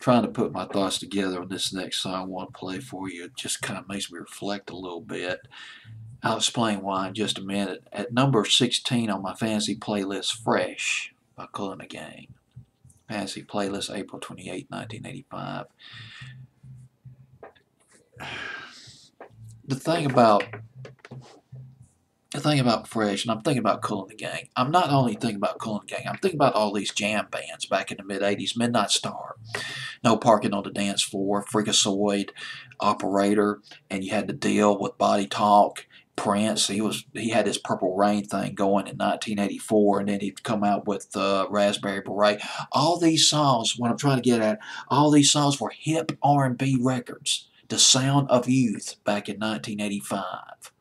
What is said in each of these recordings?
trying to put my thoughts together on this next song I want to play for you. It just kind of makes me reflect a little bit. I'll explain why in just a minute. At number 16 on my fantasy playlist, Fresh by Kool and the Gang. Fantasy playlist, April 28, 1985. The thing about Fresh, and I'm thinking about Kool and the Gang. I'm not only thinking about Kool and the Gang. I'm thinking about all these jam bands back in the mid '80s. Midnight Star, No Parking on the Dance Floor, Freakazoid, Operator, and you had to deal with Body Talk. Prince, he had his Purple Rain thing going in 1984, and then he'd come out with Raspberry Beret. All these songs, what I'm trying to get at, all these songs were hip R&B records. The sound of youth back in 1985.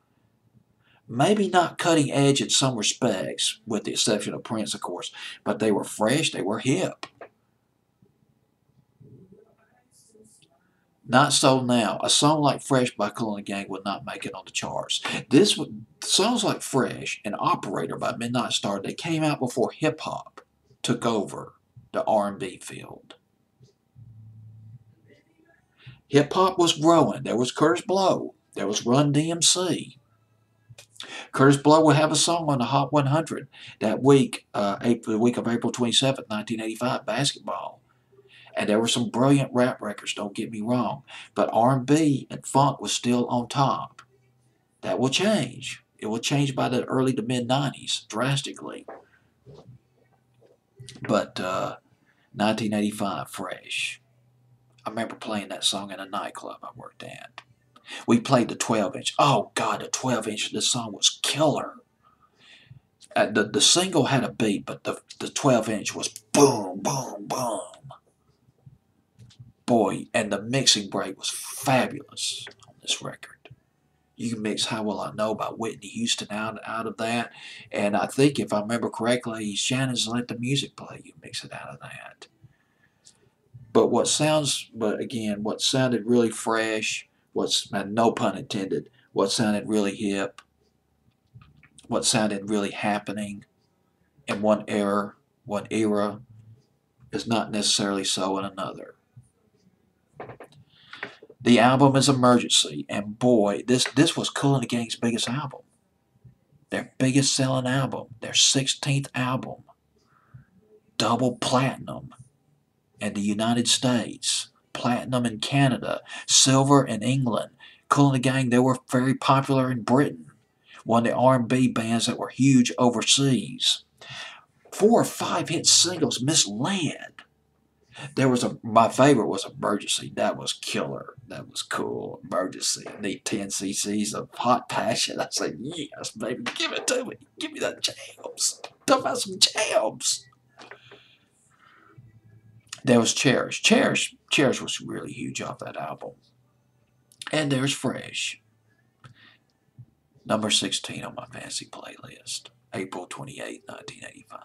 Maybe not cutting edge in some respects, with the exception of Prince, of course, but they were fresh, they were hip. Not so now. A song like Fresh by Kool and the Gang would not make it on the charts. Songs like Fresh and Operator by Midnight Star, they came out before hip hop took over the R&B field. Hip hop was growing. There was Curtis Blow. There was Run DMC. Curtis Blow would have a song on the Hot 100 that week, the week of April 27, 1985, basketball. And there were some brilliant rap records, don't get me wrong. But R&B and funk was still on top. That will change. It will change by the early to mid-90s, drastically. But 1985, Fresh. I remember playing that song in a nightclub I worked at. We played the 12-inch. Oh, God, the 12-inch of this song was killer. The single had a beat, but the 12-inch was boom, boom, boom. Boy, and the mixing break was fabulous on this record. You can mix How Will I Know by Whitney Houston out of that. And I think, if I remember correctly, Shannon's Let the Music Play. You mix it out of that. But what sounded really fresh, no pun intended, what sounded really hip, what sounded really happening in one era, is not necessarily so in another. The album is Emergency, and boy, this was Kool and the Gang's biggest album. Their biggest selling album, their 16th album, double platinum in the United States, platinum in Canada, silver in England. Kool and the Gang, they were very popular in Britain, one of the R&B bands that were huge overseas. 4 or 5 hit singles, Misled. My favorite was Emergency. That was killer. That was cool. Emergency. I need 10 cc's of Hot Passion. I said, yes, baby, give it to me. Give me that jams. Talk about some jams. There was Cherish. Cherish was really huge off that album. And there's Fresh. Number 16 on my fantasy playlist. April 28, 1985.